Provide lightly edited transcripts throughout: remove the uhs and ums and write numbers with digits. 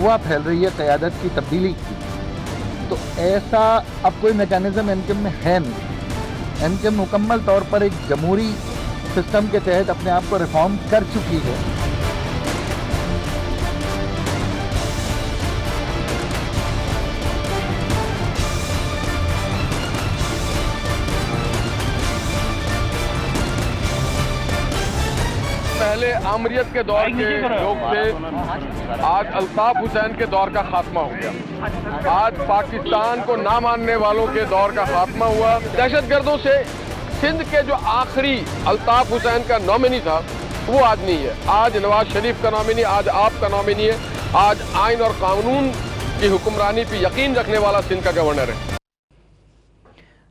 अफवाह फैल रही है क़यादत की तब्दीली की, तो ऐसा अब कोई मैकेनिज़्म एमक्यूएम में है नहीं। एमक्यूएम मुकम्मल तौर पर एक जमहूरी सिस्टम के तहत अपने आप को रिफॉर्म कर चुकी है। पहले आमरीत के दौर के लोग थे, आज अल्ताफ हुसैन के दौर का खात्मा हो गया। आज पाकिस्तान को ना मानने वालों के दौर का खात्मा हुआ। दहशतगर्दों से सिंध के जो आखिरी अल्ताफ हुसैन का नॉमिनी था वो आज नहीं है। आज नवाज शरीफ का नॉमिनी, आज आपका नॉमिनी है। आज आइन और कानून की हुक्मरानी पर यकीन रखने वाला सिंध का गवर्नर है।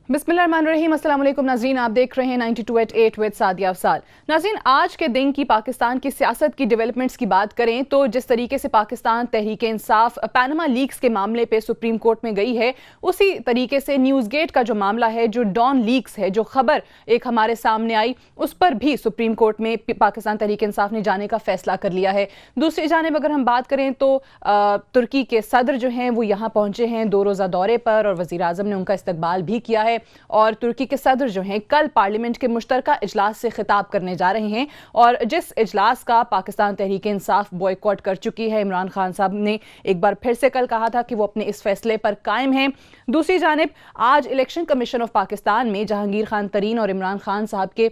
बिस्मिल्लाहिर्रहमानिर्रहीम, अस्सलाम वालेकुम नाज़रीन, आप देख रहे हैं 92@8 विद सादिया अफसाल। नाज़रीन, आज के दिन की पाकिस्तान की सियासत की डेवलपमेंट्स की बात करें तो जिस तरीके से पाकिस्तान तहरीक इंसाफ पैनमा लीक्स के मामले पे सुप्रीम कोर्ट में गई है, उसी तरीके से न्यूज़ गेट का जो मामला है, जो डॉन लीक्स है, जो खबर एक हमारे सामने आई, उस पर भी सुप्रीम कोर्ट में पाकिस्तान तहरीक इंसाफ ने जाने का फैसला कर लिया है। दूसरी जानिब अगर हम बात करें तो तुर्की के सदर जो हैं वो यहाँ पहुँचे हैं 2 रोज़ा दौरे पर, और वज़ीर आज़म ने उनका इस्तकबाल भी किया है। और तुर्की के सदर जो हैं कल पार्लियामेंट के मुश्तरका इजलास से खिताब करने जा रहे हैं, और जिस इजलास का पाकिस्तान तहरीक इंसाफ बॉयकॉट कर चुकी है। इमरान खान साहब ने एक बार फिर से कल कहा था कि वो अपने इस फैसले पर कायम हैं। दूसरी जानिब आज इलेक्शन कमीशन ऑफ पाकिस्तान में जहांगीर खान तरीन और इमरान खान साहब के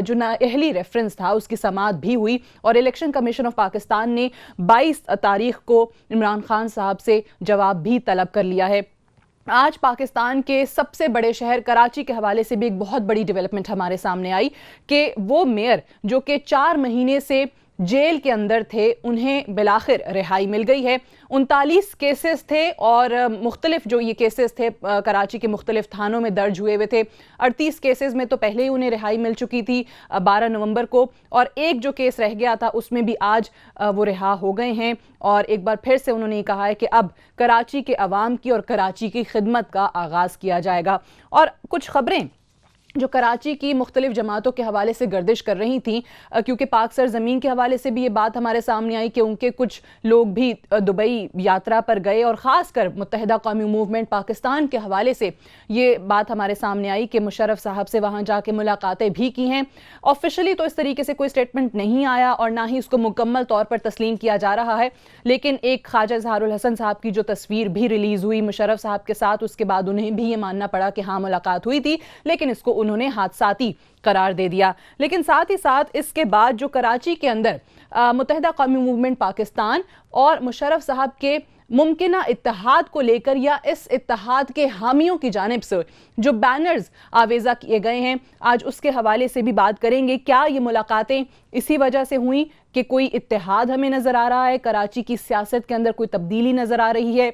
जो नाअहली रेफरेंस था उसकी समाअत भी हुई, और इलेक्शन कमीशन ऑफ पाकिस्तान ने 22 तारीख को इमरान खान साहब से जवाब भी तलब कर लिया है। आज पाकिस्तान के सबसे बड़े शहर कराची के हवाले से भी एक बहुत बड़ी डेवलपमेंट हमारे सामने आई कि वो मेयर जो कि 4 महीने से जेल के अंदर थे, उन्हें बिलाखिर रिहाई मिल गई है। 39 केसेस थे और मुख्तलिफ जो ये केसेस थे कराची के मुख्तलिफ थानों में दर्ज हुए थे। 38 केसेस में तो पहले ही उन्हें रिहाई मिल चुकी थी 12 नवंबर को, और एक जो केस रह गया था उसमें भी आज वो रिहा हो गए हैं। और एक बार फिर से उन्होंने कहा है कि अब कराची के अवाम की और कराची की खिदमत का आगाज़ किया जाएगा। और कुछ खबरें जो कराची की मुख्तलिफ जमातों के हवाले से गर्दिश कर रही थी, क्योंकि पाक सरजमीन के हवाले से भी ये बात हमारे सामने आई कि उनके कुछ लोग भी दुबई यात्रा पर गए, और ख़ासकर मुत्तहिदा कौमी मूवमेंट पाकिस्तान के हवाले से ये बात हमारे सामने आई कि मुशर्रफ साहब से वहाँ जाके मुलाकातें भी की हैं। ऑफिशियली तो इस तरीके से कोई स्टेटमेंट नहीं आया और ना ही उसको मुकम्मल तौर पर तस्लीम किया जा रहा है, लेकिन एक ख्वाजा इजहारुल हसन साहब की जो तस्वीर भी रिलीज़ हुई मुशर्रफ साहब के साथ, उसके बाद उन्हें भी ये मानना पड़ा कि हाँ मुलाकात हुई थी, लेकिन इसको उन्होंने हादसाती करार दे दिया। लेकिन साथ ही साथ इसके बाद जो कराची के अंदर मुत्तहिदा कौमी मूवमेंट पाकिस्तान और मुशर्रफ साहब के मुमकिना इत्तेहाद को लेकर या इस इत्तेहाद के हामियों की जानिब से जो बैनर्स आवेज़ा किए गए हैं, आज उसके हवाले से भी बात करेंगे। क्या ये मुलाकातें इसी वजह से हुई कि कोई इत्तेहाद हमें नज़र आ रहा है, कराची की सियासत के अंदर कोई तब्दीली नज़र आ रही है?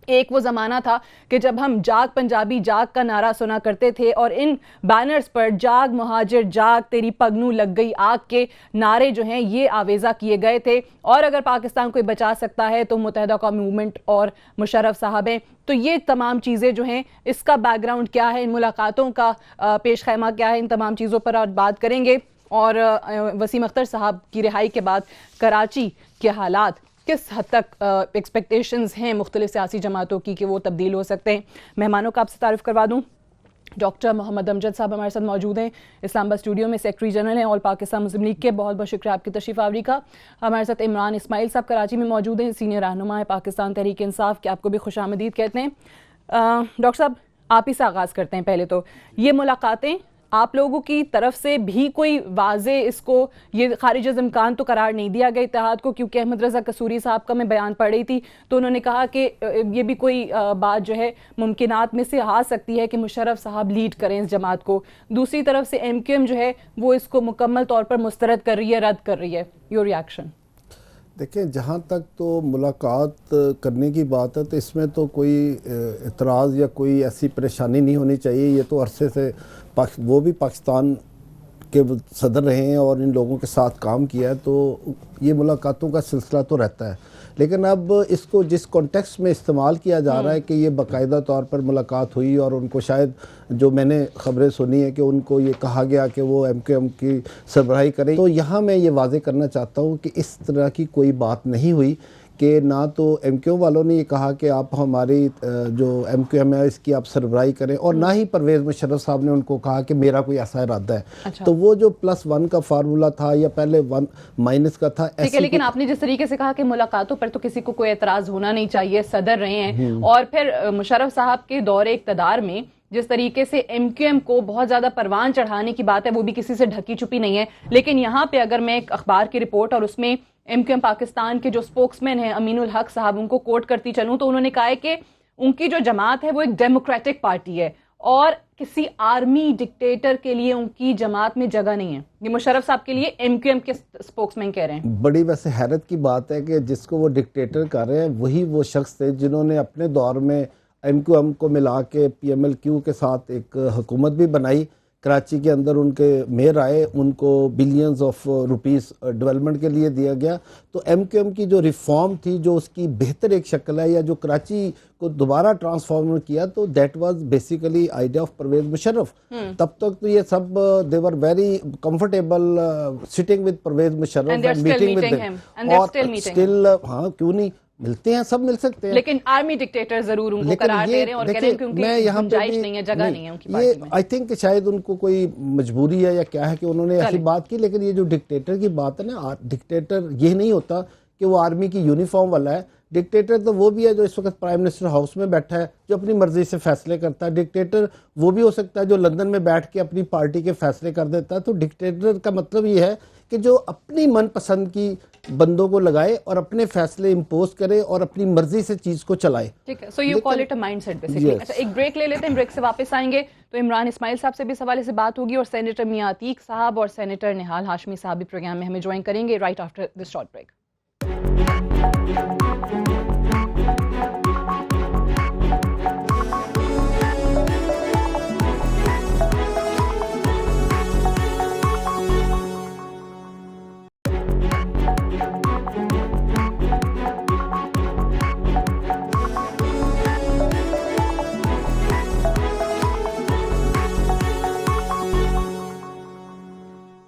एक वो ज़माना था कि जब हम जाग पंजाबी जाग का नारा सुना करते थे और इन बैनर्स पर जाग मुहाजिर जाग तेरी पगनू लग गई आग के नारे जो हैं ये आवेज़ा किए गए थे, और अगर पाकिस्तान कोई बचा सकता है तो मुत्तहिदा कौमी मूवमेंट और मुशर्रफ साहब हैं। तो ये तमाम चीज़ें जो हैं, इसका बैकग्राउंड क्या है, इन मुलाकातों का पेश खैमा क्या है, इन तमाम चीज़ों पर आज बात करेंगे। और वसीम अख्तर साहब की रिहाई के बाद कराची के हालात किस हद तक एक्सपेक्टेशंस हैं मुख्तलिफ सियासी जमातों की कि वो तब्दील हो सकते हैं। मेहमानों का आपसे तारीफ़ करवा दूँ, डॉक्टर मोहम्मद अमजद साहब हमारे साथ मौजूद हैं, इस्लामाबाद स्टूडियो में सेक्रेटरी जनरल हैं ऑल पाकिस्तान मुस्लिम लीग के। बहुत बहुत शुक्रिया आपकी तशरीफ़ आवरी का। हमारे साथ इमरान इस्माइल साहब कराची में मौजूद हैं, सीनियर रहनुमा है पाकिस्तान तहरीक इंसाफ के, आपको भी खुशामदीद कहते हैं। डॉक्टर साहब, आप ही से आगाज़ करते हैं। पहले तो ये मुलाकातें आप लोगों की तरफ से भी कोई वाज़े इसको ये खारिज अज़ इम्कान तो करार नहीं दिया गया इत्तेहाद को, क्योंकि अहमद रज़ा कसूरी साहब का मैं बयान पढ़ रही थी तो उन्होंने कहा कि ये भी कोई बात जो है मुमकिनात में से आ सकती है कि मुशर्रफ साहब लीड करें इस जमात को। दूसरी तरफ से MQM जो है वो इसको मुकम्मल तौर पर मुस्तरद कर रही है, रद्द कर रही है। Your reaction? देखें, जहाँ तक तो मुलाकात करने की बात है तो इसमें तो कोई इतराज़ या कोई ऐसी परेशानी नहीं होनी चाहिए। ये तो अरसे से वो भी पाकिस्तान के सदर रहे हैं और इन लोगों के साथ काम किया है, तो ये मुलाकातों का सिलसिला तो रहता है। लेकिन अब इसको जिस कॉन्टेक्स्ट में इस्तेमाल किया जा रहा है कि ये बाकायदा तौर पर मुलाकात हुई और उनको शायद जो मैंने ख़बरें सुनी है कि उनको ये कहा गया कि वो MQM की सरबराही करें, तो यहाँ मैं ये वाज़े करना चाहता हूँ कि इस तरह की कोई बात नहीं हुई कि ना तो MQM वालों ने ये कहा कि आप हमारी जो MQM है इसकी आप सरबराही करें, और ना ही परवेज़ मुशर्रफ साहब ने उनको कहा कि मेरा कोई ऐसा इरादा है। अच्छा। तो वो जो +1 का फार्मूला था या पहले 1 माइनस का था, ठीक है, लेकिन आपने जिस तरीके से कहा कि मुलाकातों पर तो किसी को कोई एतराज होना नहीं चाहिए, सदर रहे हैं, और फिर मुशर्रफ साहब के दौरे इक़्तिदार में जिस तरीके से MQM को बहुत ज्यादा परवान चढ़ाने की बात है, वो भी किसी से ढकी छुपी नहीं है। लेकिन यहाँ पे अगर मैं एक अखबार की रिपोर्ट और उसमें MQM पाकिस्तान के जो स्पोक्समैन हैं अमीनुल हक साहब, उनको कोट करती चलूं तो उन्होंने कहा है कि उनकी जो जमात है वो एक डेमोक्रेटिक पार्टी है और किसी आर्मी डिक्टेटर के लिए उनकी जमात में जगह नहीं है। ये मुशर्रफ साहब के लिए MQM के स्पोक्समैन कह रहे हैं। बड़ी वैसे हैरत की बात है कि जिसको वो डिक्टेटर कर रहे हैं वही वो शख्स थे जिन्होंने अपने दौर में MQM को मिला के PMLQ के साथ एक हुकूमत भी बनाई। कराची के अंदर उनके मेयर आए, उनको बिलियंस ऑफ रुपीस डेवलपमेंट के लिए दिया गया। तो MQM की जो रिफॉर्म थी, जो उसकी बेहतर एक शक्ल है, या जो कराची को दोबारा ट्रांसफॉर्म किया, तो that was basically idea of Parvez Musharraf. तब तक तो ये सब they were very comfortable sitting with Parvez Musharraf and meeting with them, और स्टिल हाँ क्यों नहीं मिलते हैं, सब मिल सकते हैं। लेकिन आर्मी डिक्टेटर जरूर उनको करार दे रहे हैं और कह रहे हैं कि उनकी गुंजाइश नहीं है, जगह नहीं है उनकी पार्टी में। आई थिंक शायद उनको कोई मजबूरी है या क्या है कि उन्होंने ऐसी बात की। लेकिन ये जो डिक्टेटर की बात है ना, डिक्टेटर ये नहीं होता कि वो आर्मी की यूनिफॉर्म वाला है। डिक्टेटर तो वो भी है जो इस वक्त प्राइम मिनिस्टर हाउस में बैठा है, जो अपनी मर्जी से फैसले करता है। डिक्टेटर वो भी हो सकता है जो लंदन में बैठ के अपनी पार्टी के फैसले कर देता है। तो डिक्टेटर का मतलब ये है कि जो अपनी मनपसंद की बंदों को लगाए और अपने फैसले इंपोज करे और अपनी मर्जी से चीज को चलाए। ठीक है, so you call it a mindset basically. अच्छा, एक ब्रेक ले लेते हैं, ब्रेक से वापस आएंगे तो इमरान इस्माइल साहब से भी इस हवाले से बात होगी और सेनेटर मियां अतीक साहब और सेनेटर निहाल हाशमी साहब भी प्रोग्राम में हमें ज्वाइन करेंगे right after this short break.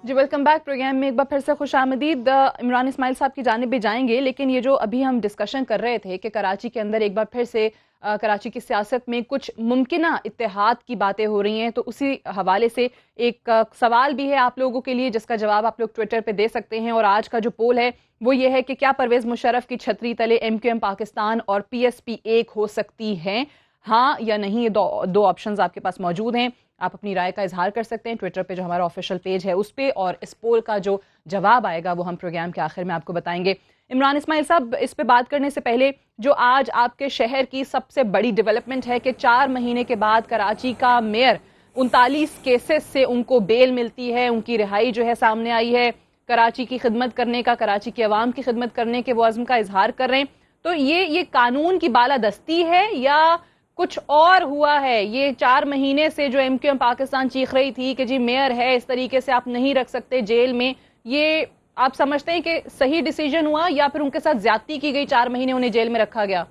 जी वेलकम बैक। प्रोग्राम में एक बार फिर से खुशामदीद। इमरान इस्माइल साहब की जानिब भी जाएंगे, लेकिन ये जो अभी हम डिस्कशन कर रहे थे कि कराची के अंदर एक बार फिर से कराची की सियासत में कुछ मुमकिना इत्तेहाद की बातें हो रही हैं, तो उसी हवाले से एक सवाल भी है आप लोगों के लिए जिसका जवाब आप लोग ट्विटर पे दे सकते हैं। और आज का जो पोल है वो ये है कि क्या परवेज़ मुशर्रफ की छतरी तले MQM पाकिस्तान और PSP एक हो सकती हैं, हाँ या नहीं। ये दो ऑप्शंस आपके पास मौजूद हैं। आप अपनी राय का इजहार कर सकते हैं ट्विटर पे जो हमारा ऑफिशियल पेज है उस पे, और इस पोल का जो जवाब आएगा वो हम प्रोग्राम के आखिर में आपको बताएंगे। इमरान इस्माइल साहब, इस पे बात करने से पहले जो आज आपके शहर की सबसे बड़ी डेवलपमेंट है कि 4 महीने के बाद कराची का मेयर 39 केसेस से उनको बेल मिलती है, उनकी रिहाई जो है सामने आई है। कराची की खिदमत करने का, कराची की आवाम की खिदमत करने के वो अज़्म का इजहार कर रहे हैं। तो ये कानून की बालादस्ती है या कुछ और हुआ है? ये 4 महीने से जो MQM पाकिस्तान चीख रही थी कि जी मेयर है, इस तरीके से आप नहीं रख सकते जेल में, ये आप समझते हैं कि सही डिसीजन हुआ या फिर उनके साथ ज्यादती की गई, 4 महीने उन्हें जेल में रखा गया?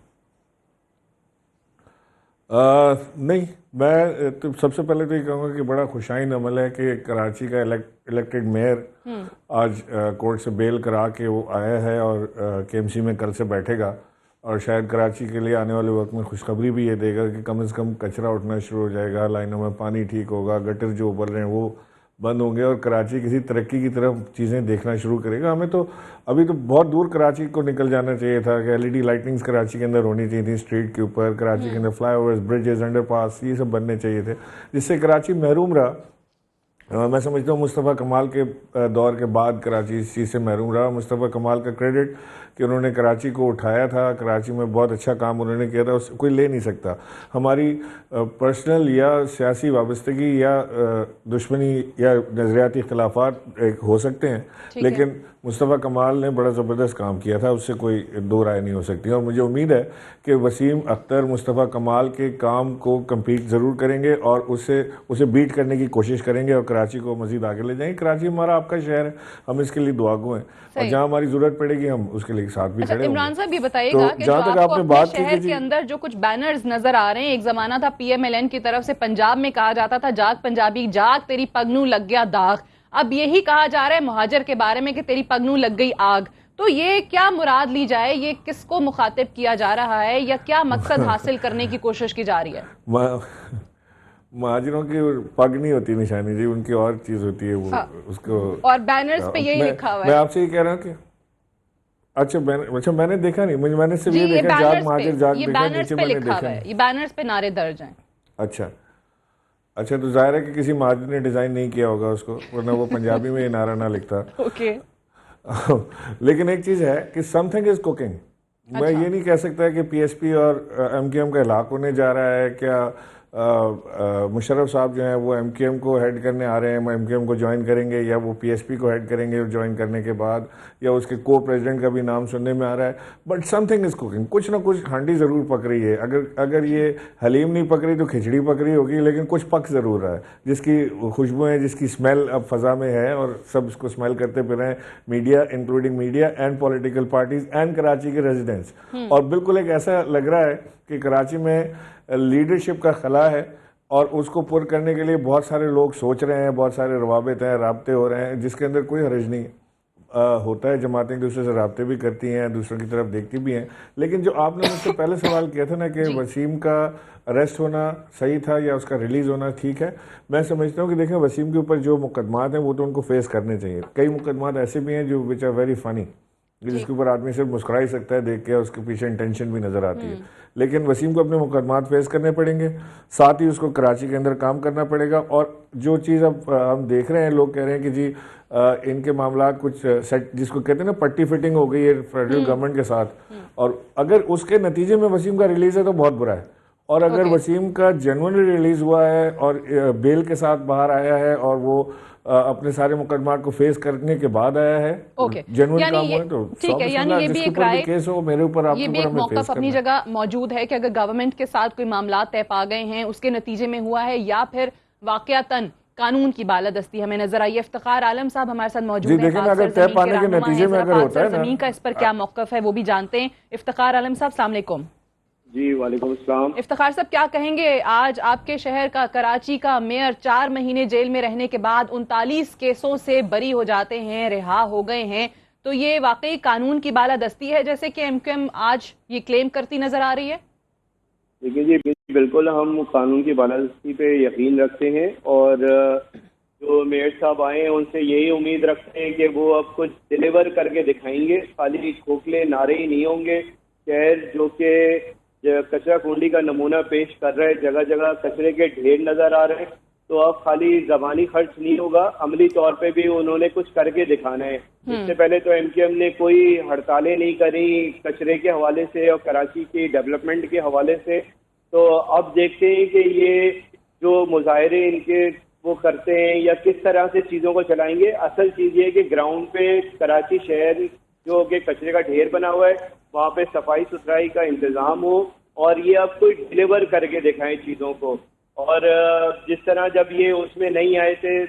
नहीं, मैं तो सबसे पहले तो ये कहूँगा कि बड़ा खुशाइन अमल है कि कराची का इलेक्टेड मेयर आज कोर्ट से बेल करा के वो आया है और KMC में कल से बैठेगा, और शायद कराची के लिए आने वाले वक्त में खुशखबरी भी ये देगा कि कम से कम कचरा उठना शुरू हो जाएगा, लाइनों में पानी ठीक होगा, गटर जो उबल रहे हैं वो बंद होंगे और कराची किसी तरक्की की तरफ चीज़ें देखना शुरू करेगा। हमें तो अभी तो बहुत दूर कराची को निकल जाना चाहिए था कि LED लाइटिंग्स कराची के अंदर होनी चाहिए थी, स्ट्रीट के ऊपर, कराची के अंदर फ्लाईओवर्स, ब्रिजेस, अंडरपास, ये सब बनने चाहिए थे, जिससे कराची महरूम रहा। मैं समझता हूँ मुस्तफ़ा कमाल के दौर के बाद कराची इस चीज़ से महरूम रहा। मुस्तफ़ा कमाल का क्रेडिट कि उन्होंने कराची को उठाया था, कराची में बहुत अच्छा काम उन्होंने किया था, उससे कोई ले नहीं सकता। हमारी पर्सनल या सियासी वाबस्तगी या दुश्मनी या नज़रियाती इख्तिलाफात हो सकते हैं, लेकिन मुस्तफ़ा कमाल ने बड़ा ज़बरदस्त काम किया था, उससे कोई दो राय नहीं हो सकती। और मुझे उम्मीद है कि वसीम अख्तर मुस्तफ़ा कमाल के काम को कम्पीट ज़रूर करेंगे और उसे बीट करने की कोशिश करेंगे और कराची को मज़ीद आगे ले जाएंगे। कराची हमारा आपका शहर है, हम इसके लिए दुआगो हैं और जहाँ हमारी ज़रूरत पड़ेगी हम उसके लिए साथ भी खड़े होंगे। इमरान साहब ये बताइएगा कि जहाँ तक आपने बात की शहर के अंदर जो कुछ बैनर्स नजर आ रहे हैं, एक ज़माना था PMLN की तरफ से पंजाब में कहा जाता था जाग पंजाबी जाग तेरी पगनू लग गया दाग, अब यही कहा जा रहा है मुहाजिर के बारे में कि तेरी पगनू लग गई आग। तो ये क्या मुराद ली जाए, ये किसको मुखातिब किया जा रहा है या क्या मकसद हासिल करने की कोशिश की जा रही है? महाजरों की पग नहीं होती निशानी जी, उनकी और चीज होती है वो उसको। और बैनर्स पे यही लिखा हुआ है। मैं आपसे ये कह रहा हूँ कि अच्छा मैंने देखा नहीं, मैंने सिर्फ ये देखा जाग महाजर जाग देखा, नीचे मैंने देखा है ये बैनर्स पे नारे दर्ज हैं। अच्छा तो जाहिर है कि किसी महाजर ने डिजाइन नहीं किया होगा उसको, वरना वो पंजाबी में ये नारा ना लिखता। ओके लेकिन एक चीज है कि समथिंग इज कुकिंग। मैं ये नहीं कह सकता कि पीएसपी और एमक्यूएम का इलाक होने जा रहा है। क्या मुशर्रफ साहब जो हैं वो एमक्यूएम को हेड करने आ रहे हैं, एमक्यूएम को ज्वाइन करेंगे, या वो पीएसपी को हेड करेंगे ज्वाइन करने के बाद, या उसके को प्रेसिडेंट का भी नाम सुनने में आ रहा है। बट समथिंग इज कुकिंग, कुछ ना कुछ हांडी ज़रूर पक रही है। अगर ये हलीम नहीं पक रही तो खिचड़ी पक रही होगी, लेकिन कुछ पक ज़रूर रहा है, जिसकी खुशबुएँ, जिसकी स्मेल अब फ़ज़ा में है और सब इसको स्मेल करते फिर रहे हैं, media, including media and political parties and Karachi के रेजिडेंट्स। और बिल्कुल एक ऐसा लग रहा है कि कराची में लीडरशिप का खला है और उसको पुर करने के लिए बहुत सारे लोग सोच रहे हैं, बहुत सारे रवाबित हैं, राब्ते हो रहे हैं, जिसके अंदर कोई हर्ज नहीं होता है। जमातें एक दूसरे से राब्ते भी करती हैं, दूसरों की तरफ देखती भी हैं। लेकिन जो आपने मुझसे पहले सवाल किया था ना कि वसीम का अरेस्ट होना सही था या उसका रिलीज़ होना ठीक है, मैं समझता हूँ कि देखें, वसीम के ऊपर जो मुकदमात हैं वो तो उनको फेस करने चाहिए। कई मुकदमात ऐसे भी हैं जो विच आर वेरी फनी, जिसके ऊपर आदमी सिर्फ मुस्कुरा ही सकता है देख के, उसके पीछे इंटेंशन भी नजर आती है। लेकिन वसीम को अपने मुकदमात फेस करने पड़ेंगे, साथ ही उसको कराची के अंदर काम करना पड़ेगा। और जो चीज़ अब हम देख रहे हैं, लोग कह रहे हैं कि जी इनके मामला कुछ सेट, जिसको कहते हैं ना पट्टी फिटिंग हो गई है फेडरल गवर्नमेंट के साथ, और अगर उसके नतीजे में वसीम का रिलीज है तो बहुत बुरा है। और अगर वसीम का जेन्युइनली रिलीज हुआ है और बेल के साथ बाहर आया है और वो अपने सारे मुकदमात को फेस करने के बाद आया है, जेन्युइन काम हुआ, तो ठीक है। यानी ये भी एक राय, केस हो मेरे ऊपर, आपके ये भी एक मौक़िफ़ अपनी जगह मौजूद है कि अगर गवर्नमेंट के साथ कोई मामला तय पा गए हैं, उसके नतीजे में हुआ है, या फिर वाक़यातन कानून की बालादस्ती हमें नजर आई है। इफ्तिखार आलम साहब हमारे साथ मौजूद हैं, अगर तय पाने के नतीजे में अगर होता है ना, ज़मीन का इस पर क्या मौक़िफ़ है वो भी जानते हैं। इफ्तिखार आलम साहब, अस्सलाम वालेकुम। जी वालेकुम अस्सलाम। इफ्तिखार साहब, क्या कहेंगे, आज आपके शहर का, कराची का मेयर 4 महीने जेल में रहने के बाद 39 केसों से बरी हो जाते हैं, रिहा हो गए हैं, तो ये वाकई कानून की बालादस्ती है जैसे कि एमक्यूएम आज ये क्लेम करती नजर आ रही है? देखिए जी, बिल्कुल हम कानून की बालादस्ती पे यकीन रखते हैं और जो मेयर साहब आए हैं उनसे यही उम्मीद रखते हैं कि वो अब कुछ डिलीवर करके दिखाएंगे, खाली खोखले नारे ही नहीं होंगे। शहर जो कि कचरा कुंडी का नमूना पेश कर रहे हैं, जगह जगह कचरे के ढेर नजर आ रहे हैं, तो अब खाली जबानी खर्च नहीं होगा, अमली तौर पे भी उन्होंने कुछ करके दिखाना है। इससे पहले तो एमक्यूएम ने कोई हड़तालें नहीं करी कचरे के हवाले से और कराची की डेवलपमेंट के हवाले से, तो अब देखते हैं कि ये जो मुजाहरे इनके वो करते हैं या किस तरह से चीजों को चलाएंगे। असल चीज ये है कि ग्राउंड पे कराची शहर जो कि कचरे का ढेर बना हुआ है, वहाँ पे सफाई सुथराई का इंतजाम हो और ये अब कोई डिलीवर करके दिखाएं चीजों को। और जिस तरह जब ये उसमें नहीं आए थे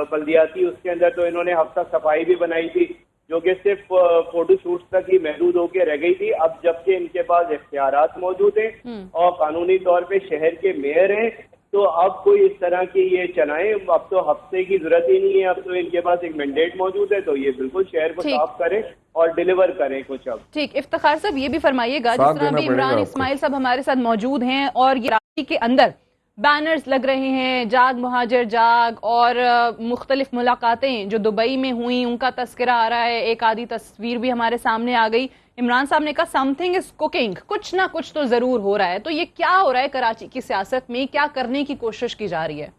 बल्दियाती, उसके अंदर तो इन्होंने हफ्ता सफाई भी बनाई थी जो कि सिर्फ फोटो शूट्स तक ही महदूद होकर रह गई थी। अब जबकि इनके पास इख्तियारात मौजूद हैं और कानूनी तौर पे शहर के मेयर हैं, तो अब कोई इस तरह की ये चलाएं, अब तो हफ्ते की जरूरत ही नहीं है, अब तो इनके पास एक मैंडेट मौजूद है, तो ये बिल्कुल शहर को साफ करें और डिलीवर करें कुछ। अब ठीक, इफ्तिखार साहब ये भी फरमाइएगा, जिस तरह अभी इमरान इस्माइल साहब हमारे साथ मौजूद हैं और ये कराची के अंदर बैनर्स लग रहे हैं, जाग मुहाजिर जाग, और मुख्तलिफ मुलाकातें जो दुबई में हुई उनका तस्करा आ रहा है, एक आधी तस्वीर भी हमारे सामने आ गई। इमरान साहब ने कहा समथिंग इज कुकिंग, कुछ ना कुछ तो जरूर हो रहा है। तो ये क्या हो रहा है कराची की सियासत में, क्या करने की कोशिश की जा रही है?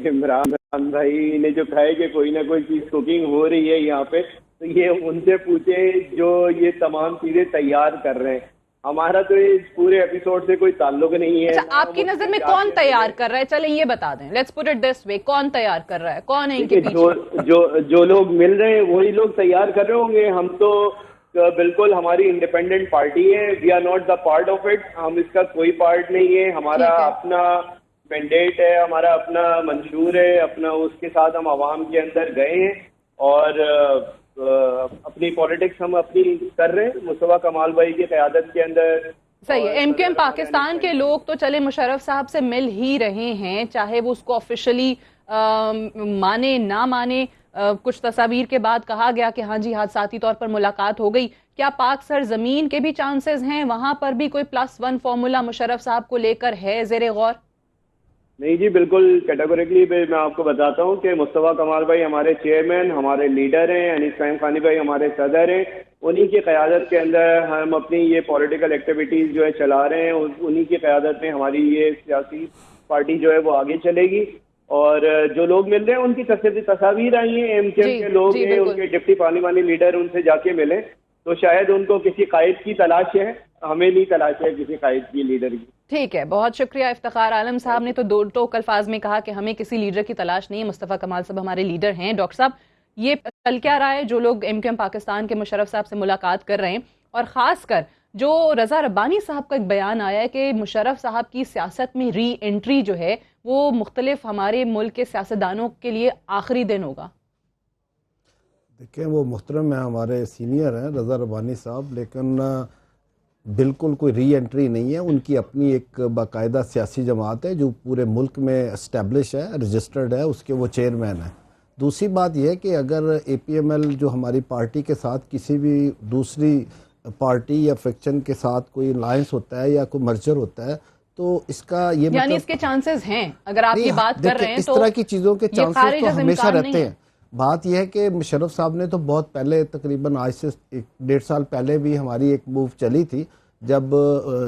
इमरान भाई ने जो कहा है कि कोई ना कोई चीज कुकिंग हो रही है यहाँ पे, तो ये उनसे पूछे जो ये तमाम चीजें तैयार कर रहे हैं। हमारा तो इस पूरे एपिसोड से कोई ताल्लुक नहीं है। अच्छा, आपकी नजर में कौन तैयार कर रहा है? चले ये बता दें, let's put it this way, कौन तैयार कर रहा है, कौन है इनके पीछे? जो लोग मिल रहे हैं वही लोग तैयार कर रहे होंगे। हम तो बिल्कुल, हमारी इंडिपेंडेंट पार्टी है, we are not the part of it, हम इसका कोई पार्ट नहीं है। हमारा अपना मैंडेट है, हमारा अपना मंशूर है, अपना उसके साथ हम आवाम के अंदर गए हैं और अपनी पॉलिटिक्स हम अपनी कर रहे हैं मुस्तफा कमाल भाई की क़यादत के अंदर। सही है। एमक्यूएम पाकिस्तान के लोग तो चले मुशर्रफ साहब से मिल ही रहे हैं, चाहे वो उसको ऑफिशियली माने ना माने। कुछ तस्वीर के बाद कहा गया कि हाँ जी हादसाती तौर पर मुलाकात हो गई। क्या पाक सरजमीन के भी चांसेस हैं, वहां पर भी कोई +1 फॉर्मूला मुशर्रफ साहब को लेकर है ज़ेरे गौर? नहीं जी, बिल्कुल कैटेगोरिकली मैं आपको बताता हूँ कि मुस्तफ़ा कमाल भाई हमारे चेयरमैन, हमारे लीडर हैं, अनीस कायम खानी भाई हमारे सदर हैं। उन्हीं की क़यादत के अंदर हम अपनी ये पॉलिटिकल एक्टिविटीज़ जो है चला रहे हैं। उन्हीं की क़यादत में हमारी ये सियासी पार्टी जो है वो आगे चलेगी। और जो लोग मिल रहे हैं उनकी तस्वीर आई हैं, एमकेएम के लोग हैं, उनके डिप्टी पार्लिमानी लीडर, उनसे जाके मिले तो शायद उनको किसी कायद की तलाश है, हमें नहीं तलाश है किसी कायद की, लीडर की। ठीक है, बहुत शुक्रिया। इफ्तिखार आलम साहब ने तो दो टोक अल्फाज में कहा कि हमें किसी लीडर की तलाश नहीं है, मुस्तफ़ा कमाल साहब हमारे लीडर हैं। डॉक्टर साहब, ये चल क्या रहा है? जो लोग एमकेएम पाकिस्तान के मुशर्रफ साहब से मुलाकात कर रहे हैं, और ख़ासकर जो रज़ा रब्बानी साहब का एक बयान आया है कि मुशर्रफ साहब की सियासत में री एंट्री जो है वो मुख्तलिफ हमारे मुल्क के सियासतदानों के लिए आखिरी दिन होगा। देखिए, वो मुहतरम है, हमारे सीनियर हैं रज़ा रब्बानी साहब, लेकिन बिल्कुल कोई री एंट्री नहीं है। उनकी अपनी एक बाकायदा सियासी जमात है जो पूरे मुल्क में इस्टेब्लिश है, रजिस्टर्ड है, उसके वो चेयरमैन है। दूसरी बात यह है कि अगर APML जो हमारी पार्टी के साथ किसी भी दूसरी पार्टी या फ्रिक्शन के साथ कोई अलायंस होता है या कोई मर्जर होता है तो इसका ये यानी मतलब इसके चांसेस हैं, अगर आप ये बात कर रहे हैं इस तो तरह की चीज़ों के चांसेस तो हमेशा रहते हैं। है। बात यह है कि मुशर्रफ साहब ने तो बहुत पहले, तकरीबन आज से 1.5 साल पहले भी हमारी एक मूव चली थी, जब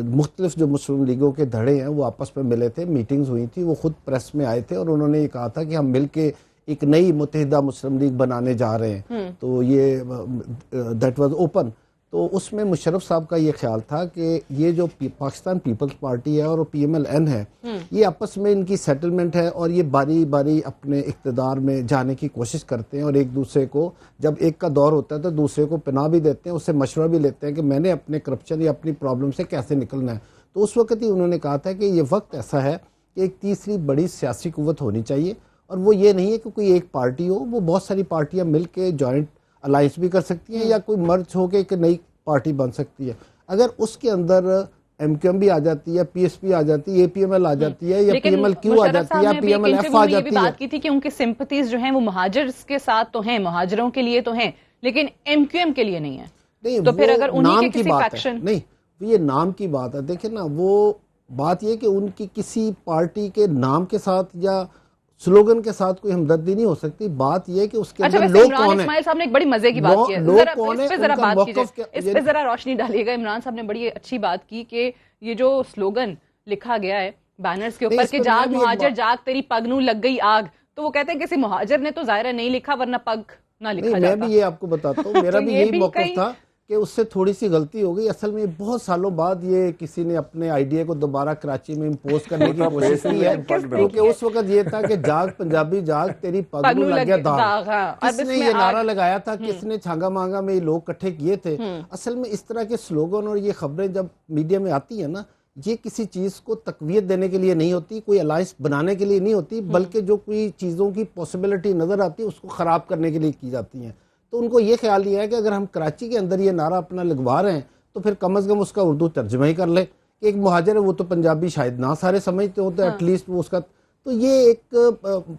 मुख्तलिफ जो मुस्लिम लीगों के धड़े हैं वो आपस में मिले थे, मीटिंग्स हुई थी, वो खुद प्रेस में आए थे और उन्होंने ये कहा था कि हम मिल के एक नई मुत्तहिदा मुस्लिम लीग बनाने जा रहे हैं। तो ये दैट वाज ओपन। तो उसमें मुशर्रफ साहब का ये ख्याल था कि ये जो पाकिस्तान पीपल्स पार्टी है और PMLN है, ये आपस में इनकी सेटलमेंट है और ये बारी बारी अपने इक़्तिदार में जाने की कोशिश करते हैं और एक दूसरे को, जब एक का दौर होता है तो दूसरे को पनाह भी देते हैं, उससे मशवरा भी लेते हैं कि मैंने अपने करप्शन या अपनी प्रॉब्लम से कैसे निकलना है। तो उस वक्त ही उन्होंने कहा था कि ये वक्त ऐसा है कि एक तीसरी बड़ी सियासी कुव्वत होनी चाहिए, और वो ये नहीं है कि कोई एक पार्टी हो, वो बहुत सारी पार्टियां मिल के जॉइंट अलायंस भी कर सकती हैं या कोई मर्ज होकर एक नई पार्टी बन सकती है। अगर उसके अंदर MQM भी आ जाती है, PSP आ जाती है, APML आ जाती है, या PMLQ आ जाती है, या PMLF आ जाती है। बात की थी कि उनकी सिंपथीज जो हैं वो मुहाजिर्स के साथ तो हैं, मुहाजिरों के लिए तो हैं, लेकिन MQM के लिए नहीं है। नहीं, तो फिर अगर उन्हीं के किसी फैक्शन, नहीं, ये नाम की बात है। देखिए ना, वो बात ये कि उनकी किसी पार्टी के नाम के साथ या स्लोगन के साथ कोई हमदर्दी नहीं हो सकती। बात यह है कि उसके अंदर लोग कौन है। इस्माइल साहब ने एक बड़ी मजे की बात की है, लोग कौन है, इस पे जरा बात कीजिए, इस पे ये जरा रोशनी डालिएगा। इमरान साहब ने बड़ी अच्छी बात की कि ये जो स्लोगन लिखा गया है बैनर्स के ऊपर कि जाग मुहाजिर जाग तेरी पग नू लग गई आग, तो वो कहते हैं किसी मुहाजिर ने तो जाहिर नहीं लिखा, वरना पग ना लिखा जाता। मैं भी ये आपको बताता हूँ, मेरा भी यही मौक़िफ़ था कि उससे थोड़ी सी गलती हो गई। असल में बहुत सालों बाद ये किसी ने अपने आइडिया को दोबारा कराची में इम्पोज करने की कोशिश की है, क्योंकि उस वक्त ये था कि जाग पंजाबी जाग तेरी पग नू लग गया दाग। किसने ये नारा लगाया था, किसने छांगा मांगा में ये लोग इकट्ठे किए थे। असल में इस तरह के स्लोगन और ये खबरें जब मीडिया में आती है ना, ये किसी चीज़ को तकवीयत देने के लिए नहीं होती, कोई अलायंस बनाने के लिए नहीं होती, बल्कि जो कोई चीज़ों की पॉसिबिलिटी नज़र आती है उसको ख़राब करने के लिए की जाती हैं। तो उनको ये ख्याल लिया है कि अगर हम कराची के अंदर ये नारा अपना लगवा रहे हैं तो फिर कम से कम उसका उर्दू तर्जुमा ही कर ले कि एक मुहाजिर है, वो तो पंजाबी शायद ना सारे समझते हो, तो एटलीस्ट वो उसका, तो ये एक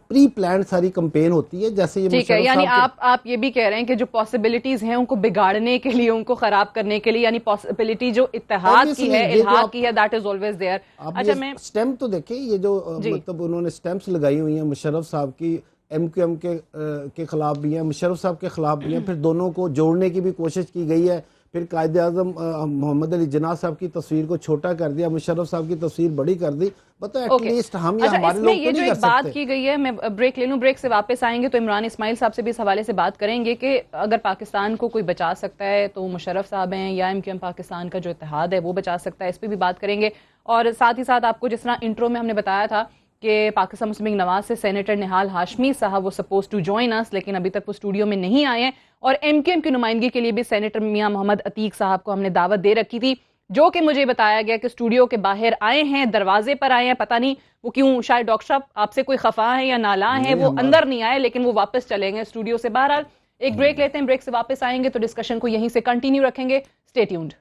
प्री प्लान सारी कैंपेन होती है। जैसे ये ठीक है, यानी आप ये भी कह रहे हैं कि जो पॉसिबिलिटीज हैं उनको बिगाड़ने के लिए, उनको खराब करने के लिए, यानी पॉसिबिलिटी जो इत्तेहाद की है, इल्हाक की है, दैट इज ऑलवेज देयर। अच्छा, मैं स्टैम्प तो देखें, ये जो मतलब उन्होंने स्टैम्प्स लगाई हुई हैं मुशर्रफ साहब की, MQM के खिलाफ भी हैं, मुशर्रफ साहब के खिलाफ भी हैं, फिर दोनों को जोड़ने की भी कोशिश की गई है। फिर कायद-ए-आज़म मोहम्मद अली जिन्ना साहब की तस्वीर को छोटा कर दिया, मुशर्रफ साहब की तस्वीर बड़ी कर दी। बताओ एटलीस्ट हम या हमारे लोग ये जो एक बात की गई है, मैं ब्रेक ले लूं, ब्रेक से वापस आएंगे तो इमरान इस्माइल साहब से भी इस हवाले से बात करेंगे कि अगर पाकिस्तान को कोई बचा सकता है तो मुशर्रफ साहब हैं, या MQM पाकिस्तान का जो इत्तेहाद है वो बचा सकता है, इस पर भी बात करेंगे। और साथ ही साथ आपको जिस तरह इंट्रो में हमने बताया था कि पाकिस्तान मुस्लिम लीग नवाज से सेनेटर निहाल हाशमी साहब वो सपोज टू जॉइन अस, लेकिन अभी तक वो स्टूडियो में नहीं आए हैं। और MQM की नुमाइंदगी के लिए भी सेनेटर मियां मोहम्मद अतीक साहब को हमने दावत दे रखी थी, जो कि मुझे बताया गया कि स्टूडियो के बाहर आए हैं, दरवाजे पर आए हैं, पता नहीं वो क्यों, शायद डॉक्टर साहब आपसे कोई खफा है या नाला है, वो अंदर नहीं आए, लेकिन वो वापस चले गए स्टूडियो से। बहरहाल एक ब्रेक लेते हैं, ब्रेक से वापस आएंगे तो डिस्कशन को यहीं से कंटिन्यू रखेंगे। Stay tuned.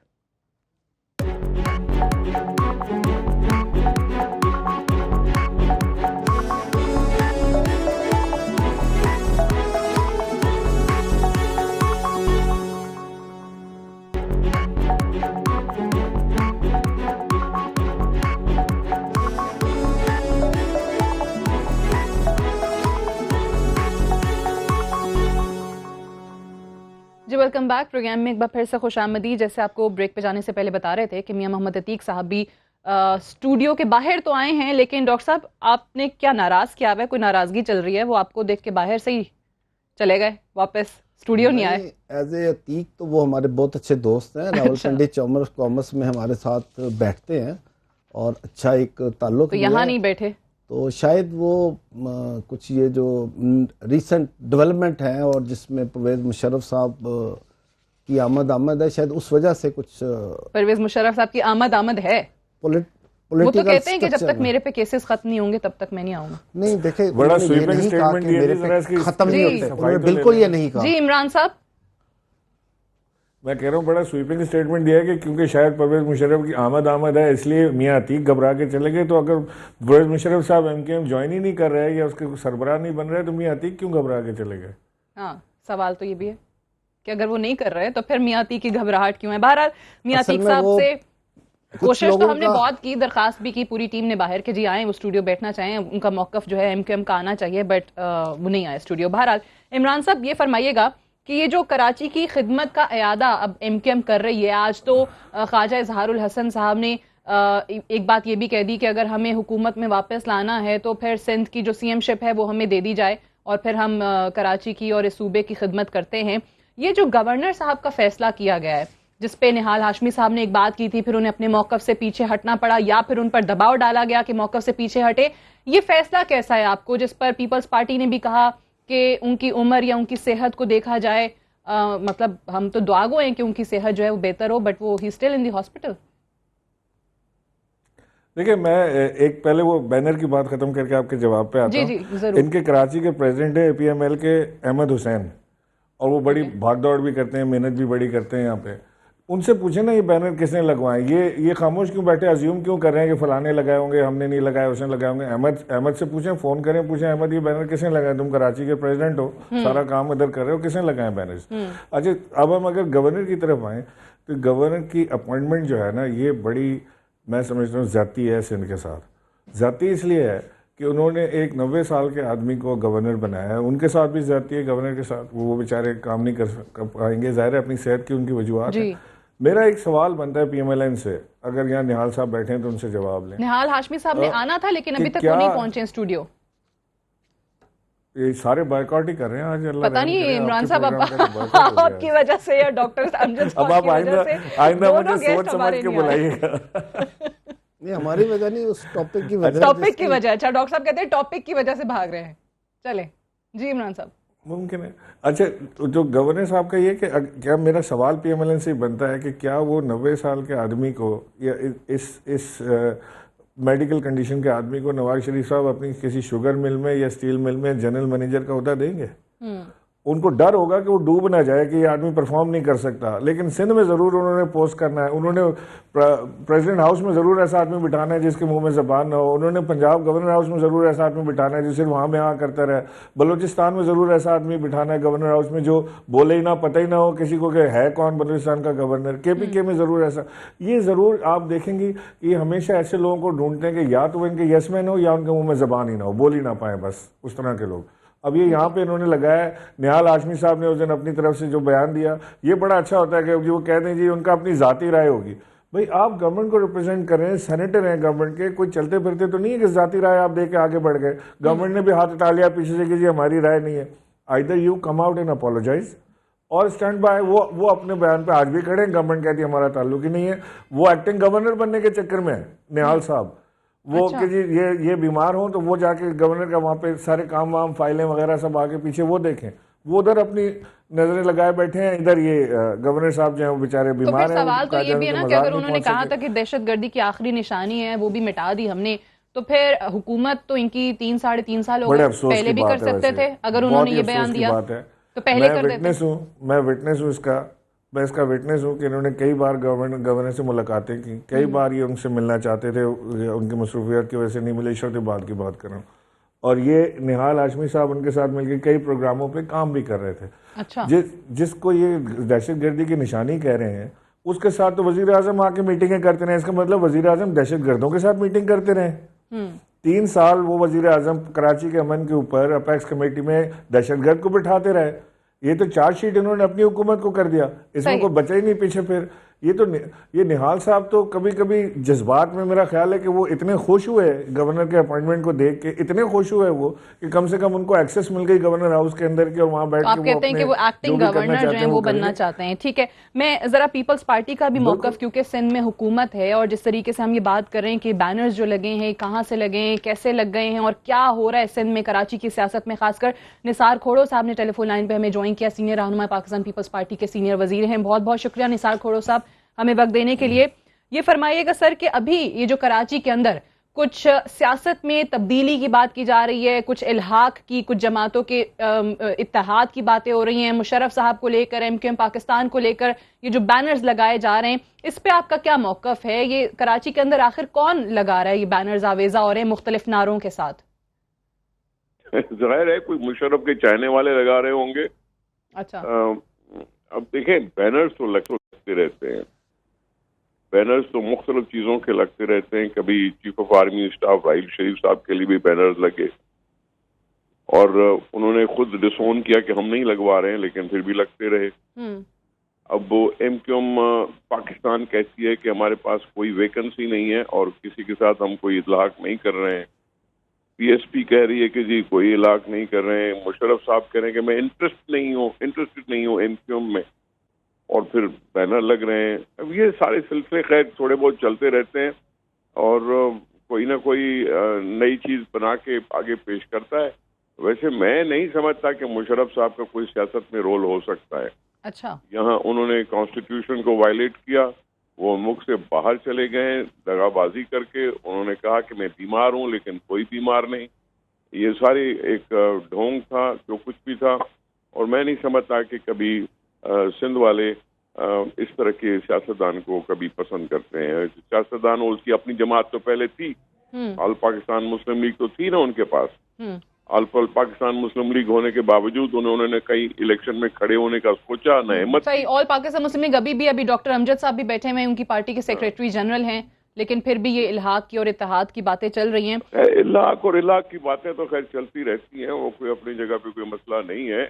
Welcome back. Programme में एक बार फिर से खुशामदी। जैसे आपको ब्रेक पे जाने से पहले बता रहे थे कि मियां मोहम्मद अतीक साहब भी स्टूडियो के बाहर तो आए हैं, लेकिन डॉक्टर साहब आपने क्या नाराज किया हुआ है? कोई नाराजगी चल रही है? वो आपको देख के बाहर से ही चले गए, वापस स्टूडियो नहीं आए? एज ए अतीक तो वो हमारे बहुत अच्छे दोस्त हैं, रावलपिंडी चैम्बर ऑफ कॉमर्स में हमारे साथ बैठते हैं और अच्छा एक ताल्लुक तो यहाँ नहीं बैठे तो शायद वो कुछ ये जो रिसेंट डेवलपमेंट है और जिसमें परवेज मुशर्रफ साहब की आमद है, शायद उस वजह से कुछ परवेज मुशर्रफ साहब की आमद है। वो तो कहते हैं कि जब तक मेरे पे केसेस खत्म नहीं होंगे तब तक मैं नहीं आऊंगा। नहीं देखे, बड़ा ये नहीं कहा कि मेरे पे खत्म नहीं होते, उन्होंने बिल्कुल ये नहीं कहा। जी इमरान साहब, मैं कह रहा हूँ बड़ा स्वीपिंग स्टेटमेंट दिया है कि क्योंकि शायद परवेज मुशर्रफ की आमद है इसलिए मियां अतीक घबरा के चले गए। तो अगर परवेज मुशर्रफ साहब एमकेएम ज्वाइन ही नहीं कर रहे या उसके सरबराह नहीं बन रहे तो मियां अतीक क्यों घबरा के चले गए? हाँ, सवाल तो ये भी है कि अगर वो नहीं कर रहे तो फिर मियां अतीक की घबराहट क्यों है? बहरहाल मियां अतीक साहब से कोशिश तो हमने बहुत की, दरखास्त भी की पूरी टीम ने बाहर के जी आए, वो स्टूडियो बैठना चाहें, उनका मौकफ जो है एमकेएम का आना चाहिए, बट वो नहीं आए स्टूडियो। बहरहाल इमरान साहब ये फरमाइएगा कि ये जो कराची की खिदमत का अयादा अब एमकेएम कर रही है, आज तो ख्वाजा इजहारुल हसन साहब ने एक बात ये भी कह दी कि अगर हमें हुकूमत में वापस लाना है तो फिर सिंध की जो सीएमशिप है वो हमें दे दी जाए और फिर हम कराची की और इस सूबे की खिदमत करते हैं। ये जो गवर्नर साहब का फैसला किया गया है जिसपे निहाल हाशमी साहब ने एक बात की थी, फिर उन्हें अपने मौकफ से पीछे हटना पड़ा या फिर उन पर दबाव डाला गया कि मौकफ से पीछे हटे, ये फैसला कैसा है आपको, जिस पर पीपल्स पार्टी ने भी कहा कि उनकी उम्र या उनकी सेहत को देखा जाए, मतलब हम तो दुआ गो हैं कि उनकी सेहत जो है वो बेहतर हो, बट वो he still in the hospital. देखिए, मैं एक पहले वो बैनर की बात खत्म करके आपके जवाब पे आता हूँ। इनके कराची के प्रेसिडेंट है APML के अहमद हुसैन, और वो बड़ी भाग दौड़ भी करते हैं, मेहनत भी बड़ी करते हैं यहाँ पे। उनसे पूछे ना ये बैनर किसने लगवाए, ये खामोश क्यों बैठे, अज्यूम क्यों कर रहे हैं कि फलाने लगाए होंगे, हमने नहीं लगाए, उसने लगाए होंगे। अहमद से पूछें, फोन करें, पूछें अहमद ये बैनर किसने लगाए, तुम कराची के प्रेसिडेंट हो, सारा काम इधर कर रहे हो, किसने लगाए बैनर? अच्छा, अब हम अगर गवर्नर की तरफ आए तो गवर्नर की अपॉइंटमेंट जो है ना, ये बड़ी मैं समझता हूँ ज्यादती है सिंध के साथ। ज्यादती इसलिए है कि उन्होंने एक 90 साल के आदमी को गवर्नर बनाया है, उनके साथ भी ज्यादती है गवर्नर के साथ, वो बेचारे काम नहीं कर पाएंगे, जाहिर है अपनी सेहत की उनकी वजूहत है। मेरा एक सवाल बनता है PMLN से, अगर यहाँ निहाल साहब बैठे हैं तो उनसे जवाब लें। निहाल हाशमी साहब ने आना था लेकिन अभी तक वो नहीं पहुंचे स्टूडियो। ये सारे बायकॉट ही कर रहे हैं आज, अल्लाह पता नहीं इमरान साहब आपकी वजह से या डॉक्टर अब आप आइंदा मुझे सोच समझ के बुलाइएगा। नहीं, हमारी वजह नहीं, उस टॉपिक की वजह। टॉपिक की वजह? अच्छा, डॉक्टर साहब कहते हैं टॉपिक की वजह से भाग रहे हैं। चले जी इमरान साहब। मुमकिन है। अच्छा, जो गवर्नर साहब का ये कि क्या मेरा सवाल PMLN से बनता है कि क्या वो 90 साल के आदमी को या इस मेडिकल कंडीशन के आदमी को नवाज शरीफ साहब अपनी किसी शुगर मिल में या स्टील मिल में जनरल मैनेजर का ओहदा देंगे? उनको डर होगा कि वो डूब ना जाए कि ये आदमी परफॉर्म नहीं कर सकता। लेकिन सिंध में जरूर उन्होंने पोस्ट करना है, उन्होंने प्रेसिडेंट हाउस में जरूर ऐसा आदमी बिठाना है जिसके मुंह में जबान ना हो, उन्होंने पंजाब गवर्नर हाउस में जरूर ऐसा आदमी बिठाना है जो सिर्फ वहाँ में कर करता रहे, बलूचिस्तान में जरूर ऐसा आदमी बिठाना है गवर्नर हाउस में जो बोले ही ना, पता ही ना हो किसी को कि है कौन बलूचिस्तान का गवर्नर। KPK में जरूर ऐसा, ये जरूर आप देखेंगे कि हमेशा ऐसे लोगों को ढूंढते हैं कि या तो वो इनके यस मैन हो या उनके मुंह में जबान ही ना हो, बोल ही ना पाए, बस उस तरह के लोग। अब ये यहाँ पे इन्होंने लगाया है। निहाल हाशमी साहब ने उस दिन अपनी तरफ से जो बयान दिया, ये बड़ा अच्छा होता है कि वो कहते हैं जी उनका अपनी जाती राय होगी। भाई आप गवर्नमेंट को रिप्रेजेंट कर रहे हैं, सेनेटर हैं गवर्नमेंट के, कोई चलते फिरते तो नहीं है कि जाती राय आप दे के आगे बढ़ गए। गवर्नमेंट ने भी हाथ उठा लिया पीछे से कि जी हमारी राय नहीं है। Either you come out and apologise और स्टैंड बाय। वो अपने बयान पे आज भी खड़े हैं, गवर्नमेंट कहती है हमारा ताल्लुक ही नहीं है। वो एक्टिंग गवर्नर बनने के चक्कर में है निहाल साहब, वो अच्छा। कि जी ये बीमार हो तो वो जाके गवर्नर का वहाँ पे सारे काम वाम फाइलें वगैरह सब आगे पीछे वो देखें, वो उधर अपनी नजरें लगाए बैठे हैं, इधर ये गवर्नर साहब जो है वो बेचारे बीमार हैं। तो सवाल तो ये भी है ना कि अगर उन्होंने कहा था कि दहशतगर्दी की आखिरी निशानी है वो भी मिटा दी हमने, तो फिर हुकूमत तो इनकी 3-3.5 साल हो गए, पहले भी कर सकते थे अगर उन्होंने ये बयान दिया तो पहले कर देते। मैं विटनेस हूँ इसका, मैं इसका विटनेस हूँ कि इन्होंने कई बार गवर्नर से मुलाकातें की, कई बार ये उनसे मिलना चाहते थे, उनकी मसरूफियत की वजह से नहीं मिले, बाद की बात कर रहा हूँ। और ये निहाल हाशमी साहब उनके साथ मिलकर कई प्रोग्रामों पे काम भी कर रहे थे। अच्छा। जिसको ये दहशतगर्दी की निशानी कह रहे हैं, उसके साथ तो वजीर आजम आके मीटिंगें करते रहे। इसका मतलब वजीर आजम दहशतगर्दों के साथ मीटिंग करते रहे। 3 साल वो वजीर आजम कराची के अमन के ऊपर अपेक्स कमेटी में दहशतगर्द को बिठाते रहे। ये तो चार्जशीट इन्होंने अपनी हुकूमत को कर दिया, इसमें कोई बचा ही नहीं पीछे। फिर ये निहाल साहब तो कभी कभी जज्बात में, मेरा ख्याल है कि वो इतने खुश हुए गवर्नर के अपॉइंटमेंट को देख के, इतने खुश हुए वो कि कम से कम उनको एक्सेस मिल गई गवर्नर हाउस के अंदर की, और वहां बैठ के आप कहते हैं कि वो एक्टिंग गवर्नर जो है वो बनना चाहते हैं। ठीक है, मैं जरा पीपल्स पार्टी का भी मौकफ, क्योंकि सिंध में हुकूमत है और जिस तरीके से हम ये बात कर रहे हैं कि बैनर्स जो लगे हैं कहाँ से लगे हैं, कैसे लग गए हैं और क्या हो रहा है सिंध में, कराची की सियासत में, खासकर निसार खोड़ो साहब ने टेलीफोन लाइन पे हमें ज्वाइन किया, सीनियर रहनुमा पाकिस्तान पीपल्स पार्टी के सीनियर वजीर हैं। बहुत बहुत शुक्रिया निसार खोड़ो साहब हमें वक्त देने के लिए। ये फरमाइएगा सर कि अभी ये जो कराची के अंदर कुछ सियासत में तब्दीली की बात की जा रही है, कुछ इल्हाक की, कुछ जमातों के इत्तेहाद की बातें हो रही हैं, मुशर्रफ साहब को लेकर, एमक्यूएम पाकिस्तान को लेकर ये जो बैनर्स लगाए जा रहे हैं, इस पे आपका क्या मौकफ है? ये कराची के अंदर आखिर कौन लगा रहा है ये बैनर्स आवेजा हो रहे हैं मुख्तलिफ नारों के साथ? जाहिर है कोई मुशर्रफ के चाहने वाले लगा रहे होंगे। अच्छा, अब देखें, बैनर्स तो लगते रहते हैं, बैनर्स तो मुख्तलिफ चीज़ों के लगते रहते हैं। कभी चीफ ऑफ आर्मी स्टाफ राहील शरीफ साहब के लिए भी बैनर्स लगे और उन्होंने खुद डिसोन किया कि हम नहीं लगवा रहे हैं, लेकिन फिर भी लगते रहे। अब वो एमक्यूएम पाकिस्तान कहती है कि हमारे पास कोई वैकेंसी नहीं है और किसी के साथ हम कोई इतलाक नहीं कर रहे हैं। पीएसपी कह रही है कि जी कोई इलाक नहीं कर रहे हैं। मुशर्रफ साहब कह रहे हैं कि मैं इंटरेस्टेड नहीं हूँ एमक्यूएम में, और फिर बैनर लग रहे हैं। अब ये सारे सिलसिले खैर थोड़े बहुत चलते रहते हैं और कोई ना कोई नई चीज बना के आगे पेश करता है। वैसे मैं नहीं समझता कि मुशर्रफ साहब का कोई सियासत में रोल हो सकता है। अच्छा, यहाँ उन्होंने कॉन्स्टिट्यूशन को वायलेट किया, वो मुल्क से बाहर चले गए दगाबाजी करके। उन्होंने कहा कि मैं बीमार हूँ, लेकिन कोई बीमार नहीं। ये सारी एक ढोंग था, जो कुछ भी था। और मैं नहीं समझता कि कभी सिंध वाले इस तरह के सियासतदान को कभी पसंद करते हैं। सियासतदान, उसकी अपनी जमात तो पहले थी, ऑल पाकिस्तान मुस्लिम लीग तो थी ना उनके पास। ऑल पाकिस्तान मुस्लिम लीग होने के बावजूद उन्होंने कई इलेक्शन में खड़े होने का सोचा, न हिम्मत। सही, ऑल पाकिस्तान मुस्लिम लीग अभी डॉक्टर अमजद साहब भी बैठे हुए हैं, उनकी पार्टी के सेक्रेटरी जनरल हैं, लेकिन फिर भी ये इल्हाक की और इत्तेहाद की बातें चल रही हैं। इल्हाक और इलाक की बातें तो खैर चलती रहती हैं, वो कोई अपनी जगह पे कोई मसला नहीं है।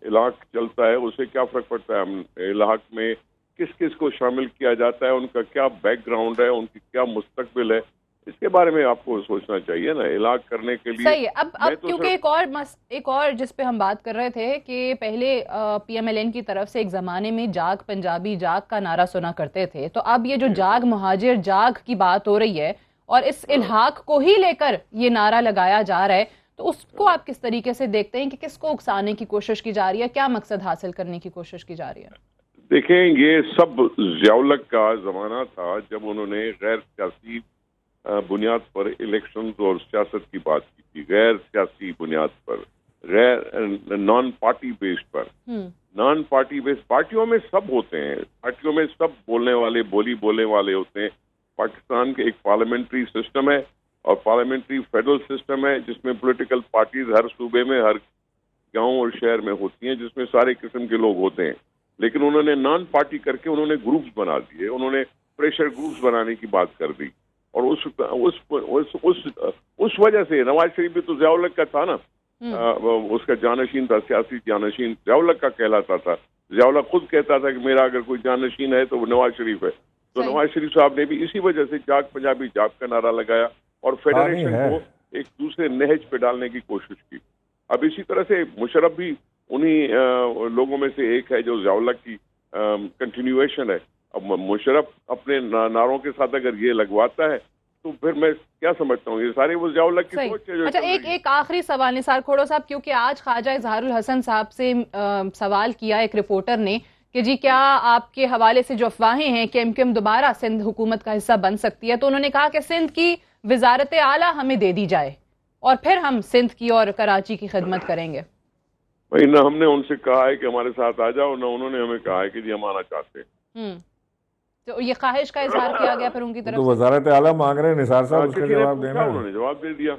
इलाक चलता है, उससे क्या फर्क पड़ता है? हम इलाक में किस किस को शामिल किया जाता है, उनका क्या बैकग्राउंड है, उनकी क्या मुस्तकबिल है, इसके बारे में आपको सोचना चाहिए ना। इलाक करने के लिए सही है। अब क्योंकि एक और जिस पे हम बात कर रहे थे कि पहले पीएमएलएन की तरफ से एक जमाने में जाग पंजाबी जाग का नारा सुना करते थे, तो अब ये जो जाग मुहाजिर जाग की बात हो रही है और इस इल्हाक को ही लेकर ये नारा लगाया जा रहा है, तो उसको आप किस तरीके से देखते हैं कि किसको उकसाने की कोशिश की जा रही है, क्या मकसद हासिल करने की कोशिश की जा रही है? देखें, ये सब ज़ियाउल हक का जमाना था जब उन्होंने गैर सियासी बुनियाद पर इलेक्शंस और सियासत की बात की थी, गैर सियासी बुनियाद पर, गैर नॉन पार्टी बेस्ड पर। नॉन पार्टी बेस्ड पार्टियों में सब होते हैं, पार्टियों में सब बोलने वाले होते हैं। पाकिस्तान के एक पार्लियामेंट्री सिस्टम है और पार्लियामेंट्री फेडरल सिस्टम है, जिसमें पॉलिटिकल पार्टीज हर सूबे में, हर गांव और शहर में होती हैं, जिसमें सारे किस्म के लोग होते हैं। लेकिन उन्होंने नॉन पार्टी करके उन्होंने ग्रुप्स बना दिए, उन्होंने प्रेशर ग्रुप्स बनाने की बात कर दी। और उस वजह से नवाज शरीफ भी तो ज़ियाउल हक का था ना, उसका जानशीन था, सियासी जानशीन ज़ियाउल हक का कहलाता था। ज़ियाउल हक खुद कहता था कि मेरा अगर कोई जानशीन है तो वो नवाज शरीफ है। तो नवाज शरीफ साहब ने भी इसी वजह से जाग पंजाबी जाग का नारा लगाया और फेडरेशन को एक दूसरे नहज पे डालने की कोशिश की। अब इसी तरह से मुशर्रफ भी उन्हीं लोगों में से एक है जो ज़ियाउल हक की कंटिन्यूएशन है। अब मुशर्रफ अपने नारों के साथ अगर ये लगवाता है तो फिर मैं क्या समझता हूँ, ये सारे वो ज़ियाउल हक की सोच है। अच्छा, एक आखिरी सवाल निसार खोड़ो साहब, क्योंकि आज ख्वाजा इजहारुल हसन साहब से सवाल किया एक रिपोर्टर ने कि जी क्या आपके हवाले से जो अफवाहें हैं कि एमक्यूएम दोबारा सिंध हुकूमत का हिस्सा बन सकती है, तो उन्होंने कहा कि सिंध की वजारत आला हमें दे दी जाए और फिर हम सिंध की और कराची की खिदमत करेंगे। भाई, ना हमने उनसे कहा है कि हमारे साथ आ जाओ, ना उन्होंने हमें कहा है कि जी हम आना चाहते हैं। तो ये ख्वाहिश का इजहार किया गया फिर उनकी तरफ तो वजारत आला मांग रहे हैं निसार साहब, उसका जवाब देना। उन्होंने जवाब दे दिया।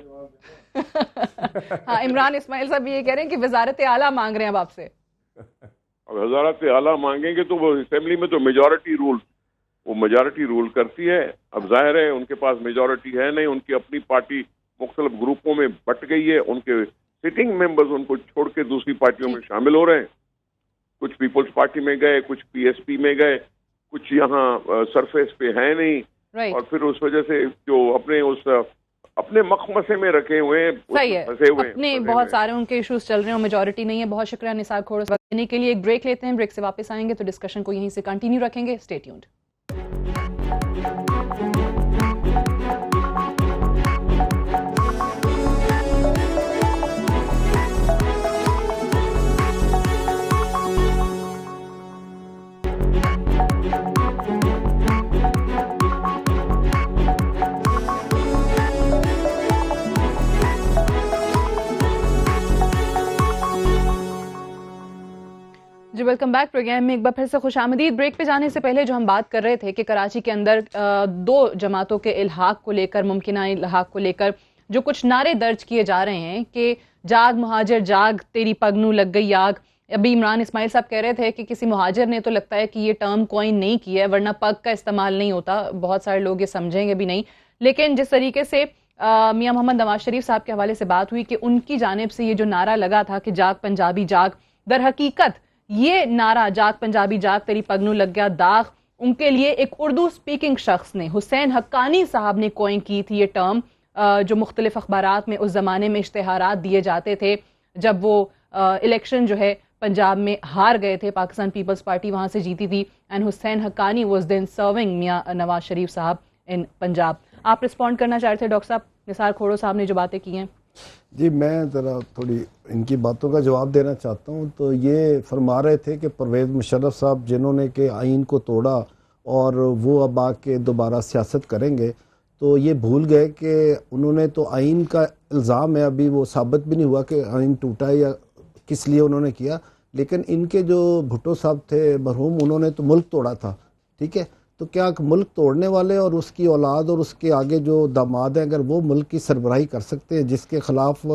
हाँ, इमरान इस्माइल साहब ये कह रहे हैं कि वजारत आला मांग रहे हैं अब आपसे। अब वजारत आला मांगेंगे तो वो असेंबली में तो मेजॉरिटी रूल करती है। अब जाहिर है उनके पास मेजॉरिटी है नहीं, उनकी अपनी पार्टी मुख्तलिफ ग्रुपों में बट गई है, उनके सिटिंग मेंबर्स उनको छोड़ के दूसरी पार्टियों में शामिल हो रहे हैं। कुछ पीपल्स पार्टी में गए, कुछ पीएसपी में गए, कुछ यहाँ सरफेस पे है नहीं, राइट। और फिर उस वजह से जो अपने मखमसे में रखे हुए सही है, फंसे हुए अपने बहुत सारे उनके इश्यूज चल रहे हैं, मेजॉरिटी नहीं है। बहुत शुक्रिया निसार खोड़ देने के लिए। एक ब्रेक लेते हैं, ब्रेक से वापस आएंगे तो डिस्कशन को यहीं से कंटिन्यू रखेंगे। Stay tuned. जी वेलकम बैक प्रोग्राम में एक बार फिर से खुशामदीद। ब्रेक पे जाने से पहले जो हम बात कर रहे थे कि कराची के अंदर दो जमातों के इल्हाक को लेकर, मुमकिना इल्हाक को लेकर जो कुछ नारे दर्ज किए जा रहे हैं कि जाग मुहाजिर जाग तेरी पगनू लग गई आग। अभी इमरान इस्माइल साहब कह रहे थे कि किसी मुहाजिर ने तो लगता है कि ये टर्म कॉइन नहीं किया है, वरना पग का इस्तेमाल नहीं होता। बहुत सारे लोग ये समझेंगे भी नहीं, लेकिन जिस तरीके से मियां मोहम्मद नवाज शरीफ साहब के हवाले से बात हुई कि उनकी जानिब से ये जो नारा लगा था कि जाग पंजाबी जाग, दर हकीकत ये नारा जाग पंजाबी जाग तेरी पगनू लग गया दाग उनके लिए एक उर्दू स्पीकिंग शख्स ने, हुसैन हक्कानी साहब ने कॉइन की थी ये टर्म, जो मुख्तलिफ अखबारात में उस ज़माने में इश्तेहारात दिए जाते थे जब वो इलेक्शन जो है पंजाब में हार गए थे, पाकिस्तान पीपल्स पार्टी वहां से जीती थी, and Husain Haqqani was then serving Mian Nawaz Sharif साहब इन पंजाब। आप रिस्पॉन्ड करना चाह रहे थे डॉक्टर साहब, निसार खोड़ो साहब ने जो बातें की हैं? जी, मैं ज़रा थोड़ी इनकी बातों का जवाब देना चाहता हूँ। तो ये फरमा रहे थे कि परवेज़ मुशर्रफ साहब जिन्होंने कि आइन को तोड़ा और वो अब आके दोबारा सियासत करेंगे, तो ये भूल गए कि उन्होंने तो आइन का इल्ज़ाम है, अभी वो साबित भी नहीं हुआ कि आइन टूटा या किस लिए उन्होंने किया, लेकिन इनके जो भुट्टो साहब थे मरहूम, उन्होंने तो मुल्क तोड़ा था। ठीक है, तो क्या मुल्क तोड़ने वाले और उसकी औलाद और उसके आगे जो दामाद हैं, अगर वो मुल्क की सरबराही कर सकते हैं जिसके ख़िलाफ़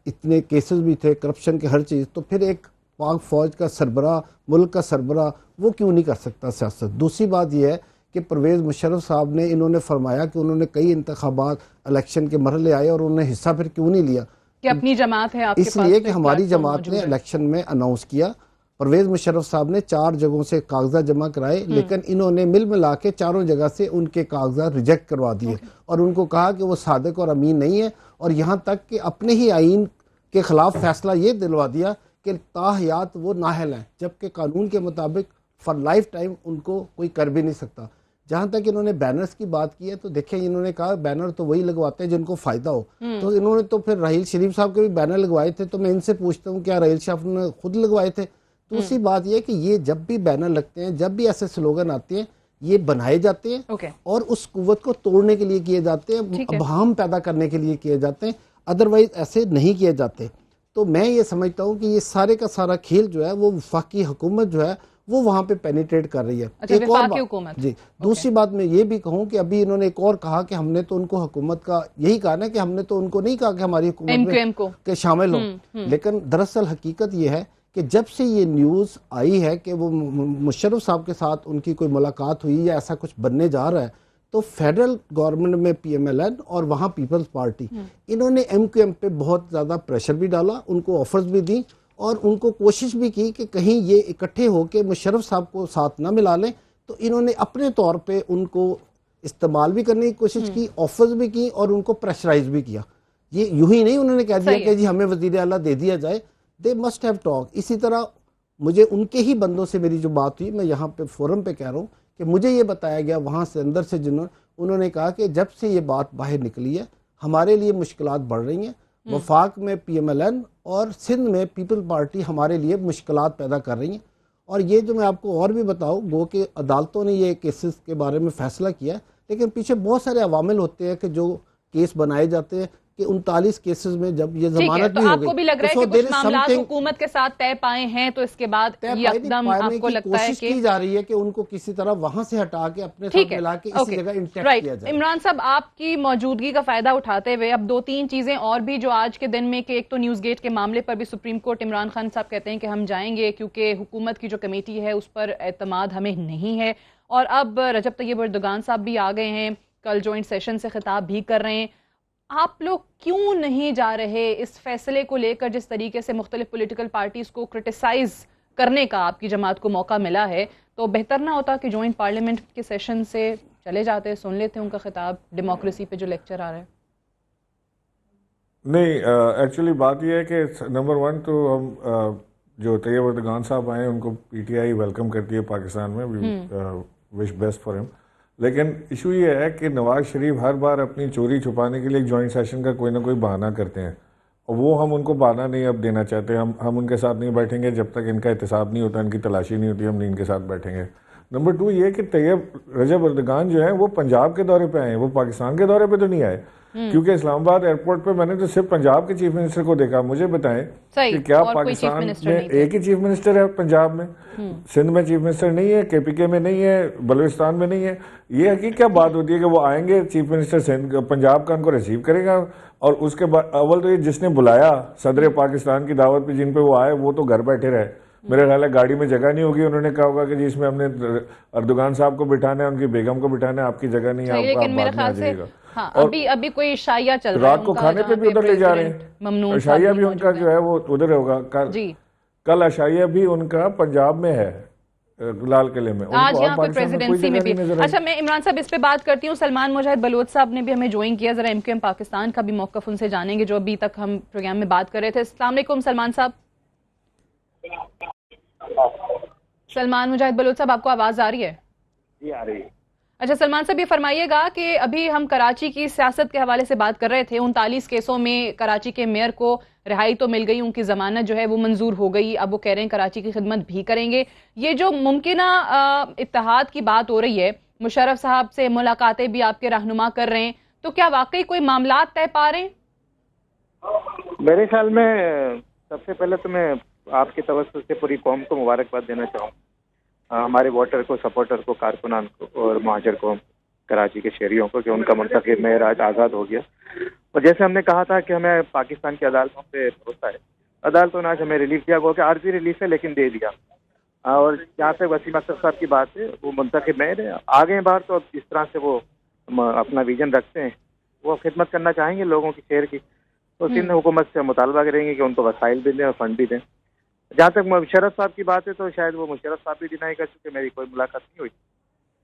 इतने केसेस भी थे, करप्शन के हर चीज़, तो फिर एक पाक फ़ौज का सरबराह, मुल्क का सरबराह, वो क्यों नहीं कर सकता सियासत? दूसरी बात यह है कि परवेज़ मुशर्रफ साहब ने इन्होंने फरमाया कि उन्होंने कई इंतखाबात इलेक्शन के मरहले आए और उन्होंने हिस्सा फिर क्यों नहीं लिया? कि अपनी जमात है आपके पास, इसलिए कि हमारी जमात ने इलेक्शन में अनाउंस किया। परवेज़ मुशर्रफ साहब ने 4 जगहों से कागजात जमा कराए, लेकिन इन्होंने मिल मिला के 4 जगह से उनके कागजात रिजेक्ट करवा दिए और उनको कहा कि वो सादिक और अमीन नहीं है, और यहाँ तक कि अपने ही आइन के खिलाफ फैसला ये दिलवा दिया कि ताहयात वो नाहल हैं, जबकि कानून के मुताबिक फॉर लाइफ टाइम उनको कोई कर भी नहीं सकता। जहाँ तक इन्होंने बैनर्स की बात की है, तो देखिए इन्होंने कहा बैनर तो वही लगवाते हैं जिनको फायदा हो, तो इन्होंने तो फिर राहील शरीफ साहब के भी बैनर लगवाए थे। तो मैं इनसे पूछता हूँ, क्या राहील साहब ने खुद लगवाए थे? दूसरी बात यह कि ये जब भी बैनर लगते हैं, जब भी ऐसे स्लोगन आते हैं, ये बनाए जाते हैं और उस कुव्वत को तोड़ने के लिए किए जाते हैं, अभाम पैदा करने के लिए किए जाते हैं, अदरवाइज ऐसे नहीं किए जाते। तो मैं ये समझता हूँ कि ये सारे का सारा खेल जो है वो वफाकी हुकूमत जो है वो वहां पे पेनिट्रेट कर रही है। अच्छा, एक और बात जी, दूसरी बात मैं ये भी कहूँ कि अभी इन्होंने एक और कहा कि हमने तो उनको हुकूमत का यही कहा ना कि हमने तो उनको नहीं कहा कि हमारी हुकूमत में के शामिल हो, लेकिन दरअसल हकीकत ये है कि जब से ये न्यूज़ आई है कि वो मुशर्रफ साहब के साथ उनकी कोई मुलाकात हुई या ऐसा कुछ बनने जा रहा है, तो फेडरल गवर्नमेंट में PMLN और वहाँ पीपल्स पार्टी, इन्होंने MQM पे बहुत ज़्यादा प्रेशर भी डाला, उनको ऑफर्स भी दी और उनको कोशिश भी की कि कहीं ये इकट्ठे होकर मुशर्रफ साहब को साथ ना मिला लें। तो इन्होंने अपने तौर पे उनको इस्तेमाल भी करने की कोशिश की, ऑफर्स भी की और उनको प्रेशराइज भी किया। ये यूं ही नहीं उन्होंने कह दिया कि जी हमें वज़ीर आला दे दिया जाए, दे मस्ट हैव टॉक। इसी तरह मुझे उनके ही बंदों से मेरी जो बात हुई, मैं यहाँ पे फोरम पे कह रहा हूँ कि मुझे ये बताया गया वहाँ से अंदर से, उन्होंने कहा कि जब से ये बात बाहर निकली है हमारे लिए मुश्किलात बढ़ रही हैं। वफाक में PMLN और सिंध में पीपल पार्टी हमारे लिए मुश्किलात पैदा कर रही हैं। और ये जो मैं आपको और भी बताऊँ, गो के अदालतों ने ये केसेस के बारे में फैसला किया, लेकिन पीछे बहुत सारे अवामिल होते हैं कि जो केस बनाए जाते हैं कि 39 केसेस में जब ये जमानत तो नहीं हो गई, आपको भी लग रहा है कि कुछ मामलात हुकूमत के साथ तय पाए हैं, तो इसके बाद एकदम आपको लगता है कि की जा रही है कि उनको किसी तरह वहां से हटा के अपने साथ मिला के इसी जगह इंटैक्ट किया जाए। इमरान साहब, आपकी मौजूदगी का फायदा उठाते हुए अब 2-3 चीजें और भी जो आज के दिन में, कि एक तो न्यूज गेट के मामले पर भी सुप्रीम कोर्ट, इमरान खान साहब कहते हैं कि हम जाएंगे क्योंकि हुकूमत की जो कमेटी है उस पर एतमाद हमें नहीं है, और अब रजब तैयब एर्दोगान साहब भी आ गए हैं, कल ज्वाइंट सेशन से खिताब भी कर रहे हैं। आप लोग क्यों नहीं जा रहे इस फैसले को लेकर, जिस तरीके से मुख्तलिफ पॉलिटिकल पार्टीज को क्रिटिसाइज करने का आपकी जमात को मौका मिला है, तो बेहतर ना होता कि जॉइंट पार्लियामेंट के सेशन से चले जाते, सुन लेते उनका खिताब, डेमोक्रेसी पे जो लेक्चर आ रहा है? नहीं, एक्चुअली बात यह है कि नंबर वन तो हम जो तैयब अर्दगान साहब आए उनको पीटीआई वेलकम करती है पाकिस्तान में, विश बेस्ट फॉर हिम। लेकिन इशू ये है कि नवाज शरीफ हर बार अपनी चोरी छुपाने के लिए एक जॉइंट सेशन का कोई ना कोई बहाना करते हैं, और वो हम उनको बहाना नहीं अब देना चाहते। हम उनके साथ नहीं बैठेंगे जब तक इनका एहतसाब नहीं होता, इनकी तलाशी नहीं होती, हम नहीं इनके साथ बैठेंगे। नंबर टू ये कि तैयब रजब अर्दगान जो है वो पंजाब के दौरे पे आए हैं, वो पाकिस्तान के दौरे पे तो नहीं आए, क्योंकि इस्लामाबाद एयरपोर्ट पे मैंने तो सिर्फ पंजाब के चीफ मिनिस्टर को देखा। मुझे बताएं कि क्या पाकिस्तान में एक ही चीफ मिनिस्टर है पंजाब में? सिंध में चीफ मिनिस्टर नहीं है, केपीके में नहीं है, बलूचिस्तान में नहीं है। ये हकीकत क्या बात होती है कि वो आएंगे, चीफ मिनिस्टर सिंध पंजाब का उनको रिसीव करेगा, और उसके बाद अव्वल तो ये जिसने बुलाया सदर पाकिस्तान की दावत पे जिन पे वो आए वो तो घर बैठे रहे। मेरे ख्याल है गाड़ी में जगह नहीं होगी, उन्होंने कहा होगा कि जी इसमें हमने अर्दगान साहब को बिठाना है, उनकी बेगम को बिठाना है, आपकी जगह नहीं है, आप बाद में आ जाइएगा। हाँ, अभी कोई शाया चल रहा है, रात को खाने पे भी उधर ले जा रहे हैं। शाया भी उनका जो है वो उधर होगा, कल अशाया भी उनका पंजाब में है, लाल किले में। आज यहाँ पे प्रेसिडेंसी में भी। अच्छा, मैं इमरान साहब इस पे बात करती हूँ। सलमान मुजाहिद बलोच साहब ने भी हमें ज्वाइन किया, जरा एमक्यूएम पाकिस्तान का भी मौकफ उनसे जानेंगे, जो अभी तक हम प्रोग्राम में बात कर रहे थे। अस्सलाम वालेकुम सलमान साहब। सलमान मुजाहिद बलोच साहब, आपको आवाज आ रही है? जी आ रही है। अच्छा सलमान साहब, ये फरमाइएगा कि अभी हम कराची की सियासत के हवाले से बात कर रहे थे। 39 केसों में कराची के मेयर को रिहाई तो मिल गई, उनकी जमानत जो है वो मंजूर हो गई, अब वो कह रहे हैं कराची की खिदमत भी करेंगे। ये जो मुमकिना इत्तेहाद की बात हो रही है, मुशर्रफ साहब से मुलाकातें भी आपके रहनुमा कर रहे हैं, तो क्या वाकई कोई मामला तय पा रहे हैं? मेरे ख्याल में सबसे पहले तो मैं आपके तवज्जो से पूरी कौम को मुबारकबाद देना चाहूँ, हमारे वोटर को, सपोर्टर को, कारकुनान को और महाजर को, कराची के शहरियों को, कि उनका मुंतखब मेयर आज आज़ाद हो गया। और जैसे हमने कहा था कि हमें पाकिस्तान की अदालतों पे भरोसा है, अदालतों ने आज हमें रिलीफ दिया, कि आर्जी रिलीफ है लेकिन दे दिया। और जहाँ तक वसीम अख्तर साहब की बात है, वो मुंतखब मेयर है, आगे बार तो अब जिस तरह से वो अपना विजन रखते हैं, वो खिदमत करना चाहेंगे लोगों की, शहर की, तो सिंध हुकूमत से मुतालबा करेंगे कि उनको वसाइल भी दें और फंड भी दें। जहाँ तक मुशर्रफ साहब की बात है, तो शायद वो मुशर्रफ साहब भी डिनाई कर चुके, मेरी कोई मुलाकात नहीं हुई,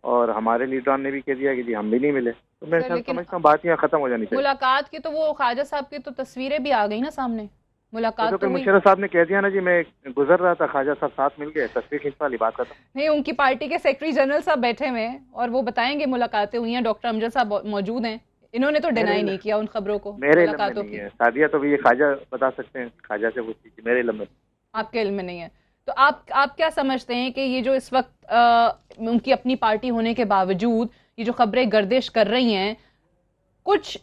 और हमारे लीडरान ने भी कह दिया कि जी हम भी नहीं मिले। तो मैं समझता हूँ बात यहाँ खत्म हो जानी चाहिए। मुलाकात की तो वो ख्वाजा साहब की तो तस्वीरें भी आ गई ना सामने, मुलाकात तो मुशर्रफ साहब ने कह दिया ना जी, मैं गुजर रहा था, ख्वाजा साहब साथ मिल गए, तस्वीर खींचवा ली, बात खत्म। नहीं, उनकी पार्टी के सेक्रेटरी जनरल साहब बैठे हुए हैं और वो बताएंगे मुलाकातें हुई हैं, डॉक्टर अमजद साहब मौजूद हैं, इन्होंने तो डिनाई नहीं किया उन खबरों को, मेरे इल्म में नहीं है। सादिया तो भी ये ख्वाजा बता सकते हैं, ख्वाजा से पूछती थी, मेरे इल्म में, आपके इल्म में नहीं है। तो आप क्या समझते हैं कि ये जो इस वक्त उनकी अपनी पार्टी होने के बावजूद ये जो खबरें गर्दिश कर रही हैं, कुछ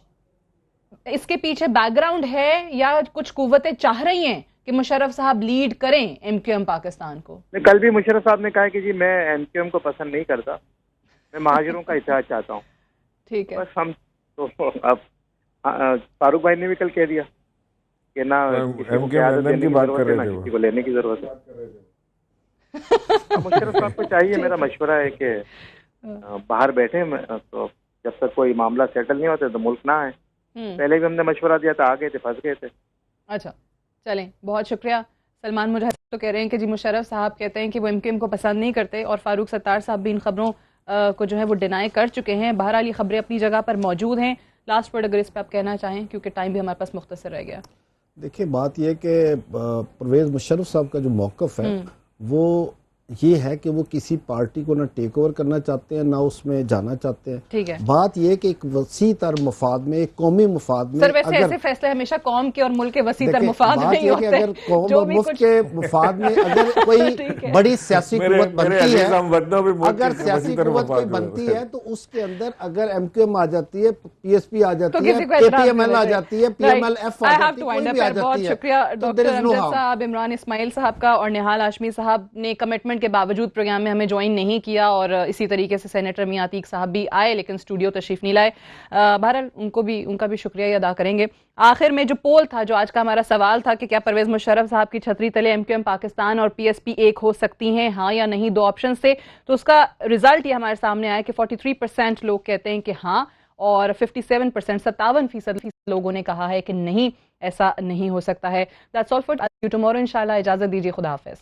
इसके पीछे बैकग्राउंड है या कुछ कुव्वतें चाह रही हैं कि मुशर्रफ साहब लीड करें एमक्यूएम पाकिस्तान को? कल भी मुशर्रफ साहब ने कहा कि जी मैं एमक्यूएम को पसंद नहीं करता, मैं महाजिरों का इत्तेहाद चाहता हूँ। ठीक है, बस हम तो अब फारूक भाई ने भी कल कह दिया कि ना की बात कर रहे थे, किसी को लेने की जरूरत है। मुशर्रफ साहब को चाहिए, मेरा मशवरा है कि बाहर बैठे, तो जब तक कोई मामला सेटल नहीं होता तो मुल्क ना आए। पहले भी हमने मशवरा दिया था, आ गए थे, फंस गए थे। अच्छा चलें, बहुत शुक्रिया। सलमान मुजाहिद तो कह रहे हैं कि जी मुशर्रफ साहब कहते हैं कि वो एमक्यूएम को पसंद नहीं करते, और फारूक सत्तार साहब भी इन खबरों को जो है वो डिनाई कर चुके हैं। बहरहाल ये खबरें अपनी जगह पर मौजूद हैं। लास्ट वर्ड अगर इस पर आप कहना चाहें, क्योंकि टाइम भी हमारे पास मुख्तसर रह गया। देखिए, बात यह कि परवेज़ मुशर्रफ साहब का जो मौक़िफ़ है वो ये है कि वो किसी पार्टी को ना टेक ओवर करना चाहते हैं, ना उसमें जाना चाहते हैं। ठीक है, बात ये कि एक वसी तर मफाद में, एक कौमी मफाद में, सर वैसे ऐसे फैसले हमेशा कौम के और मुल्क के वसी तर मफाद नहीं होते। अगर कौम और मुल्क के मफाद में अगर कोई बड़ी सियासी कुव्वत बनती है, अगर सियासी कुव्वत कोई बनती है, तो उसके अंदर अगर एमक्यूएम आ जाती है, पीएसपी आ जाती है, केपीएमएल आ जाती है, पीएमएलएफ आ जाती है, कोई भी आ जाती है। बहुत शुक्रिया डॉक्टर अमजद साहब, इमरान इस्माइल साहब का, और निहाल हाशमी साहब ने कमिटमेंट के बावजूद प्रोग्राम में हमें ज्वाइन नहीं किया, और इसी तरीके से सेनेटर मियां अतीक साहब भी आए लेकिन स्टूडियो तशरीफ नहीं लाए। बहरहाल उनका भी शुक्रिया अदा करेंगे। आखिर में जो पोल था, जो आज का हमारा सवाल था कि क्या परवेज मुशर्रफ साहब की छतरी तले एमक्यूएम पाकिस्तान और पीएसपी एक हो सकती हैं, हाँ या नहीं, दो ऑप्शन से, तो उसका रिजल्ट ये हमारे सामने आया कि 43% लोग कहते हैं कि हाँ, और 57% 57% लोगों ने कहा है कि नहीं, ऐसा नहीं हो सकता है। That's all for tomorrow. इंशाल्लाह इजाजत दीजिए, खुदा हाफिज।